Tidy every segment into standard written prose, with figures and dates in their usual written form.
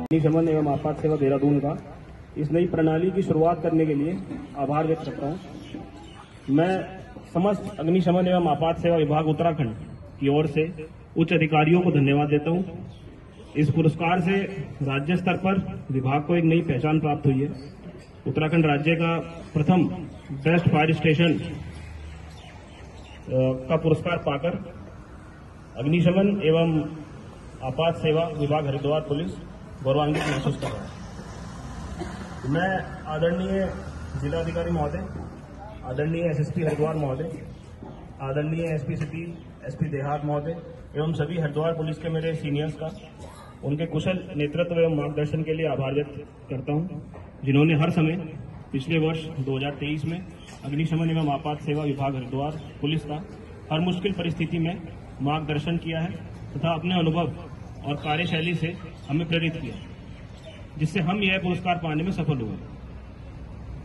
अग्निशमन एवं आपात सेवा देहरादून का इस नई प्रणाली की शुरुआत करने के लिए आभार व्यक्त करता हूं। मैं समस्त अग्निशमन एवं आपात सेवा विभाग उत्तराखंड की ओर से उच्च अधिकारियों को धन्यवाद देता हूं। इस पुरस्कार से राज्य स्तर पर विभाग को एक नई पहचान प्राप्त हुई है। उत्तराखंड राज्य का प्रथम बेस्ट फायर स्टेशन का पुरस्कार पाकर अग्निशमन एवं आपात सेवा विभाग हरिद्वार पुलिस गौरवान्वित महसूस कर रहा है। मैं आदरणीय जिलाधिकारी महोदय, आदरणीय एसएसपी हरिद्वार महोदय, आदरणीय एसपी सिटी, एसपी देहात महोदय एवं सभी हरिद्वार पुलिस के मेरे सीनियर्स का उनके कुशल नेतृत्व एवं मार्गदर्शन के लिए आभार व्यक्त करता हूं, जिन्होंने हर समय पिछले वर्ष 2023 में अग्निशमन एवं आपात सेवा विभाग हरिद्वार पुलिस का हर मुश्किल परिस्थिति में मार्गदर्शन किया है तथा अपने अनुभव और कार्यशैली से हमें प्रेरित किया, जिससे हम यह पुरस्कार पाने में सफल हुए।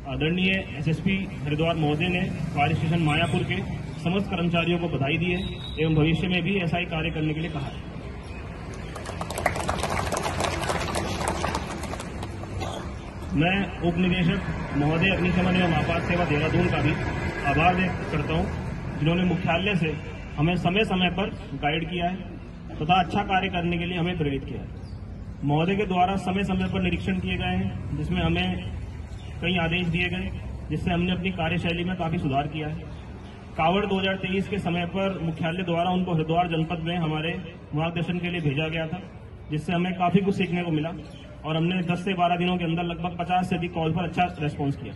आदरणीय एसएसपी हरिद्वार महोदय ने फायर स्टेशन मायापुर के समस्त कर्मचारियों को बधाई दी है एवं भविष्य में भी ऐसा ही कार्य करने के लिए कहा है। मैं उप निदेशक महोदय अग्निशमन एवं आपात सेवा देहरादून का भी आभार व्यक्त करता हूं, जिन्होंने मुख्यालय से हमें समय समय पर गाइड किया है तथा अच्छा कार्य करने के लिए हमें प्रेरित किया है। महोदय के द्वारा समय समय पर निरीक्षण किए गए हैं, जिसमें हमें कई आदेश दिए गए, जिससे हमने अपनी कार्यशैली में काफी सुधार किया है। कावड़ 2023 के समय पर मुख्यालय द्वारा उनको हरिद्वार जनपद में हमारे मार्गदर्शन के लिए भेजा गया था, जिससे हमें काफी कुछ सीखने को मिला और हमने 10 से 12 दिनों के अंदर लगभग 50 से अधिक कॉल पर अच्छा रेस्पॉन्स किया।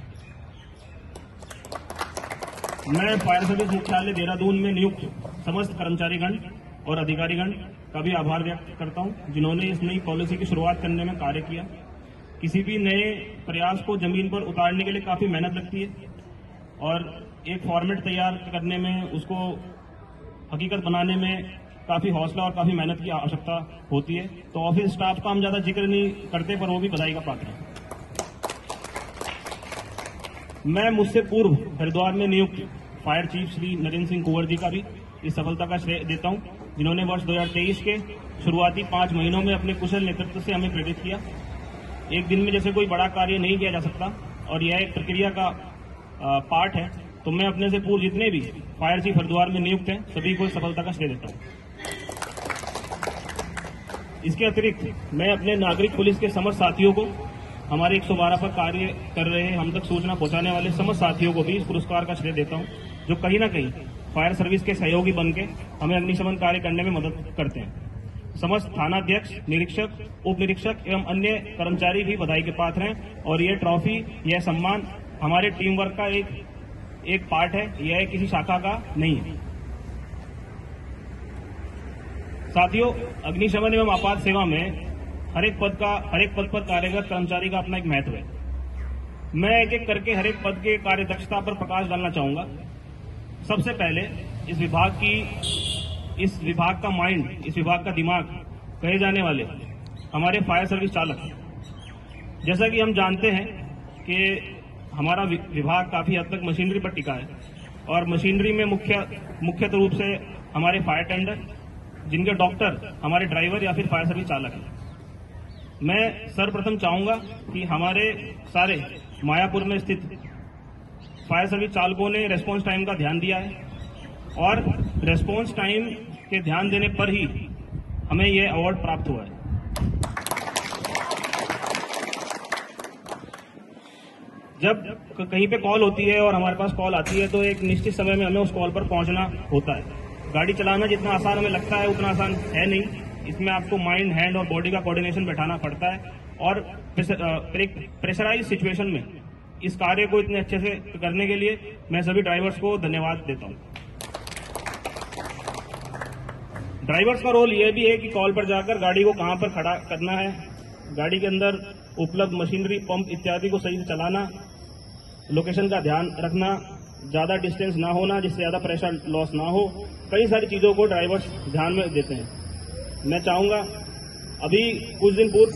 मैं फायर सर्विस मुख्यालय देहरादून में नियुक्त समस्त कर्मचारीगण और अधिकारीगण का भी आभार व्यक्त करता हूं, जिन्होंने इस नई पॉलिसी की शुरुआत करने में कार्य किया। किसी भी नए प्रयास को जमीन पर उतारने के लिए काफी मेहनत लगती है और एक फॉर्मेट तैयार करने में, उसको हकीकत बनाने में काफी हौसला और काफी मेहनत की आवश्यकता होती है। तो ऑफिस स्टाफ का हम ज्यादा जिक्र नहीं करते, पर वो भी बधाई का पात्र है। मैं मुझसे पूर्व हरिद्वार में नियुक्त फायर चीफ श्री नरेंद्र सिंह कुंवर जी का भी इस सफलता का श्रेय देता हूं, जिन्होंने वर्ष 2023 के शुरुआती 5 महीनों में अपने कुशल नेतृत्व से हमें प्रेरित किया। एक दिन में जैसे कोई बड़ा कार्य नहीं किया जा सकता और यह एक प्रक्रिया का पार्ट है, तो मैं अपने से पूर्व जितने भी फायर चीफ हरिद्वार में नियुक्त हैं सभी को सफलता का श्रेय देता हूं। इसके अतिरिक्त मैं अपने नागरिक पुलिस के समस्त साथियों को, हमारे 112 पर कार्य कर रहे हम तक सूचना पहुंचाने वाले समस्त साथियों को भी इस पुरस्कार का श्रेय देता हूं, जो कहीं न कहीं फायर सर्विस के सहयोगी बनके हमें अग्निशमन कार्य करने में मदद करते हैं। समस्त थानाध्यक्ष, निरीक्षक, उप निरीक्षक एवं अन्य कर्मचारी भी बधाई के पात्र हैं और यह ट्रॉफी, यह सम्मान हमारे टीम वर्क का एक पार्ट है, यह किसी शाखा का नहीं है। साथियों, अग्निशमन एवं आपात सेवा में हर एक पद पर कार्यरत कर्मचारी का अपना एक महत्व है। मैं एक एक करके हर एक पद के कार्य दक्षता पर प्रकाश डालना चाहूंगा। सबसे पहले इस विभाग का माइंड, इस विभाग का दिमाग कहे जाने वाले हमारे फायर सर्विस चालक। जैसा कि हम जानते हैं कि हमारा विभाग काफी हद तक मशीनरी पर टिका है और मशीनरी में मुख्यतः रूप से हमारे फायर टेंडर, जिनके डॉक्टर हमारे ड्राइवर या फिर फायर सर्विस चालक हैं। मैं सर्वप्रथम चाहूंगा कि हमारे सारे मायापुर में स्थित फायर सर्विस चालकों ने रेस्पॉन्स टाइम का ध्यान दिया है और रेस्पॉन्स टाइम के ध्यान देने पर ही हमें यह अवार्ड प्राप्त हुआ है। जब कहीं पे कॉल होती है और हमारे पास कॉल आती है तो एक निश्चित समय में हमें उस कॉल पर पहुंचना होता है। गाड़ी चलाना जितना आसान हमें लगता है उतना आसान है नहीं। इसमें आपको माइंड, हैंड और बॉडी का कोऑर्डिनेशन बैठाना पड़ता है और प्रेशराइज सिचुएशन में इस कार्य को इतने अच्छे से करने के लिए मैं सभी ड्राइवर्स को धन्यवाद देता हूं। ड्राइवर्स का रोल यह भी है कि कॉल पर जाकर गाड़ी को कहां पर खड़ा करना है, गाड़ी के अंदर उपलब्ध मशीनरी, पंप इत्यादि को सही से चलाना, लोकेशन का ध्यान रखना, ज्यादा डिस्टेंस ना होना जिससे ज्यादा प्रेशर लॉस ना हो, कई सारी चीजों को ड्राइवर्स ध्यान में देते हैं। मैं चाहूंगा, अभी कुछ दिन पूर्व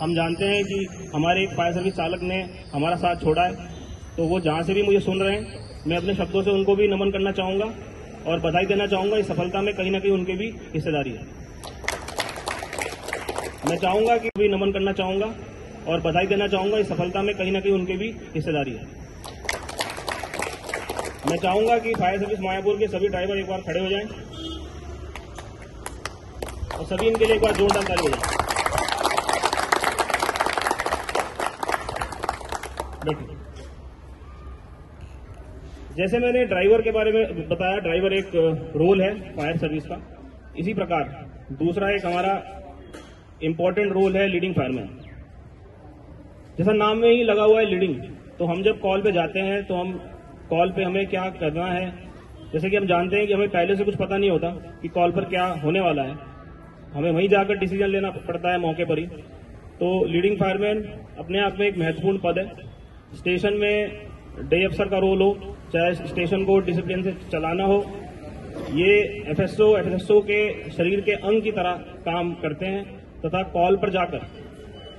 हम जानते हैं कि हमारे एक फायर सर्विस चालक ने हमारा साथ छोड़ा है, तो वो जहां से भी मुझे सुन रहे हैं, मैं अपने शब्दों से उनको भी नमन करना चाहूंगा और बधाई देना चाहूंगा। इस सफलता में कहीं ना कहीं उनकी भी हिस्सेदारी है। मैं चाहूंगा कि भी नमन करना चाहूंगा और बधाई देना चाहूंगा। इस सफलता में कहीं ना कहीं उनकी भी हिस्सेदारी है। मैं चाहूंगा कि फायर सर्विस मायापुर के सभी ड्राइवर एक बार खड़े हो जाएं और सभी इनके लिए एक बार जोरदार ताली हो जाए। देखिए, जैसे मैंने ड्राइवर के बारे में बताया, ड्राइवर एक रोल है फायर सर्विस का, इसी प्रकार दूसरा एक हमारा इंपॉर्टेंट रोल है लीडिंग फायरमैन। जैसा नाम में ही लगा हुआ है लीडिंग, तो हम जब कॉल पे जाते हैं तो हम कॉल पे हमें क्या करना है, जैसे कि हम जानते हैं कि हमें पहले से कुछ पता नहीं होता कि कॉल पर क्या होने वाला है, हमें वहीं जाकर डिसीजन लेना पड़ता है मौके पर ही। तो लीडिंग फायरमैन अपने आप में एक महत्वपूर्ण पद है। स्टेशन में डे अफसर का रोल हो, चाहे स्टेशन को डिसिप्लिन से चलाना हो, ये एफएसओ के शरीर के अंग की तरह काम करते हैं तथा कॉल पर जाकर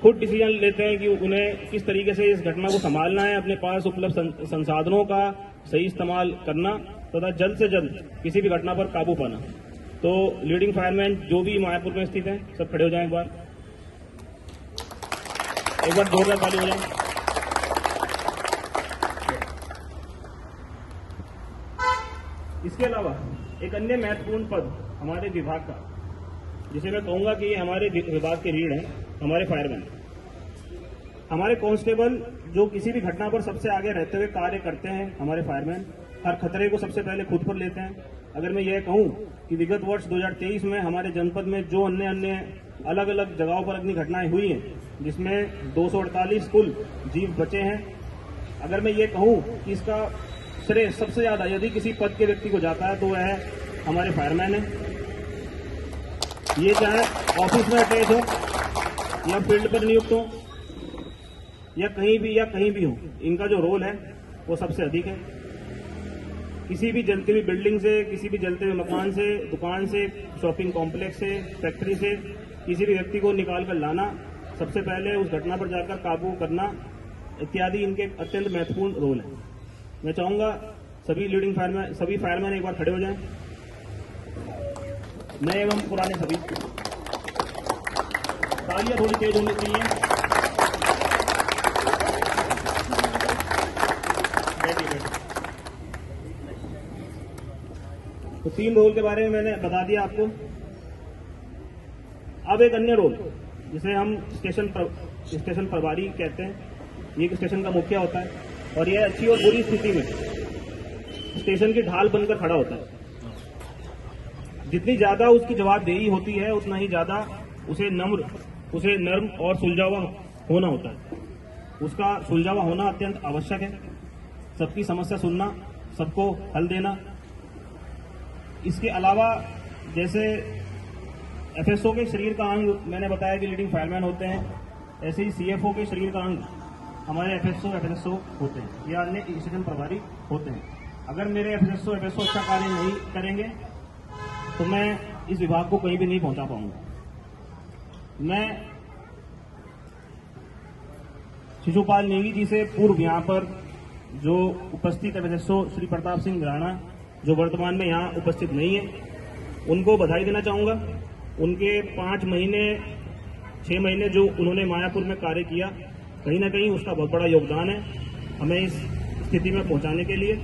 खुद डिसीजन लेते हैं कि उन्हें किस तरीके से इस घटना को संभालना है, अपने पास उपलब्ध संसाधनों का सही इस्तेमाल करना तथा जल्द से जल्द किसी भी घटना पर काबू पाना। तो लीडिंग फायरमैन जो भी मायापुर में स्थित हैं, सब खड़े हो जाएं, एक बार जोरदार ताली हो जाए। इसके अलावा एक अन्य महत्वपूर्ण पद हमारे विभाग का, जिसे मैं कहूंगा कि ये हमारे विभाग के रीढ़ हैं, हमारे फायरमैन। हमारे कांस्टेबल जो किसी भी घटना पर सबसे आगे रहते हुए कार्य करते हैं, हमारे फायरमैन हर खतरे को सबसे पहले खुद पर लेते हैं। अगर मैं यह कहूं कि विगत वर्ष 2023 में हमारे जनपद में जो अन्य अलग अलग जगहों पर अग्नि घटनाएं हुई हैं, जिसमें 248 कुल जीव बचे हैं, अगर मैं ये कहूं कि इसका श्रेय सबसे ज्यादा यदि किसी पद के व्यक्ति को जाता है तो वह हमारे फायरमैन है। ये चाहे ऑफिस में अटैच हो या फील्ड पर नियुक्त हो या कहीं भी हो, इनका जो रोल है वो सबसे अधिक है। किसी भी जलती हुई बिल्डिंग से, किसी भी जलते हुए मकान से, दुकान से, शॉपिंग कॉम्प्लेक्स से, फैक्ट्री से किसी भी व्यक्ति को निकाल कर लाना, सबसे पहले उस घटना पर जाकर काबू करना इत्यादि इनके अत्यंत महत्वपूर्ण रोल है। मैं चाहूंगा सभी फायरमैन एक बार खड़े हो जाएं, नए एवं पुराने सभी। तालियां थोड़ी तेज होनी चाहिए। तो 3 रोल के बारे में मैंने बता दिया आपको। अब एक अन्य रोल जिसे हम स्टेशन प्रभारी कहते हैं, ये स्टेशन का मुखिया होता है और यह अच्छी और बुरी स्थिति में स्टेशन की ढाल बनकर खड़ा होता है। जितनी ज्यादा उसकी जवाबदेही होती है, उतना ही ज्यादा उसे नर्म और सुलझावा होना होता है। उसका सुलझावा होना अत्यंत आवश्यक है। सबकी समस्या सुनना, सबको हल देना। इसके अलावा जैसे एफएसओ के शरीर का अंग मैंने बताया कि लीडिंग फायरमैन होते हैं, ऐसे ही सीएफओ के शरीर का अंग हमारे एफएसओ होते हैं या अन्य स्टेशन प्रभारी होते हैं। अगर मेरे एफएसओ अच्छा कार्य नहीं करेंगे तो मैं इस विभाग को कहीं भी नहीं पहुंचा पाऊंगा। मैं शिशुपाल नेगी जी से पूर्व यहाँ पर जो उपस्थित एफएसओ श्री प्रताप सिंह राणा, जो वर्तमान में यहाँ उपस्थित नहीं है, उनको बधाई देना चाहूंगा। उनके 6 महीने जो उन्होंने मायापुर में कार्य किया, कहीं ना कहीं उसका बहुत बड़ा योगदान है हमें इस स्थिति में पहुंचाने के लिए।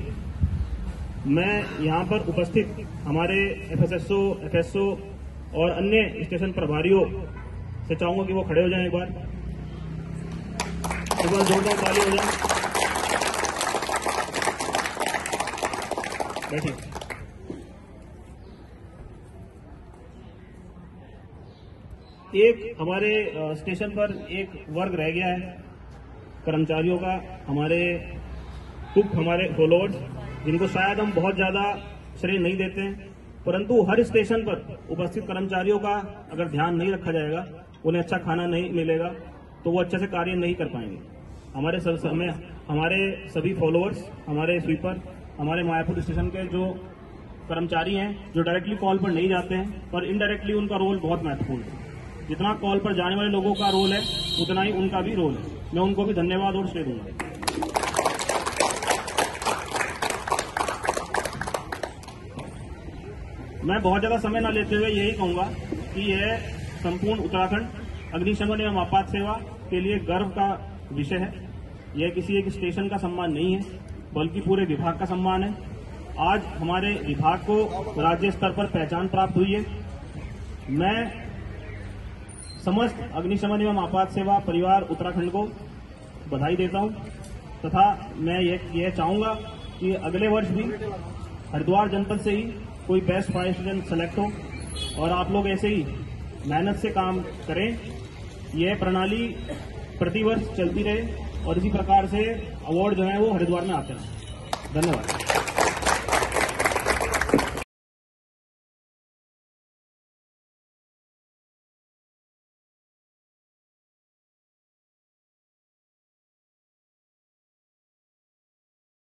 मैं यहाँ पर उपस्थित हमारे एफएसओ और अन्य स्टेशन प्रभारियों से चाहूंगा कि वो खड़े हो जाएं, एक बार जोरदार ताली हो जाए। बैठिए। एक हमारे स्टेशन पर एक वर्ग रह गया है कर्मचारियों का, हमारे फॉलोअर्स, जिनको शायद हम बहुत ज्यादा श्रेय नहीं देते हैं, परंतु हर स्टेशन पर उपस्थित कर्मचारियों का अगर ध्यान नहीं रखा जाएगा, उन्हें अच्छा खाना नहीं मिलेगा, तो वो अच्छे से कार्य नहीं कर पाएंगे। हमारे सभी फॉलोअर्स, हमारे स्वीपर, हमारे मायापुर स्टेशन के जो कर्मचारी हैं, जो डायरेक्टली कॉल पर नहीं जाते हैं पर इनडायरेक्टली उनका रोल बहुत महत्वपूर्ण है। जितना कॉल पर जाने वाले लोगों का रोल है, उतना ही उनका भी रोल है। मैं उनको भी धन्यवाद और श्रेय दूंगा। मैं बहुत ज्यादा समय न लेते हुए यही कहूंगा कि यह संपूर्ण उत्तराखंड अग्निशमन एवं आपात सेवा के लिए गर्व का विषय है। यह किसी एक स्टेशन का सम्मान नहीं है, बल्कि पूरे विभाग का सम्मान है। आज हमारे विभाग को राज्य स्तर पर पहचान प्राप्त हुई है। मैं समस्त अग्निशमन एवं आपात सेवा परिवार उत्तराखंड को बधाई देता हूं तथा मैं यह चाहूंगा कि अगले वर्ष भी हरिद्वार जनपद से ही कोई बेस्ट फायर स्टेशन सेलेक्ट हो और आप लोग ऐसे ही मेहनत से काम करें। यह प्रणाली प्रतिवर्ष चलती रहे और इसी प्रकार से अवार्ड जो है वो हरिद्वार में आते रहें। धन्यवाद।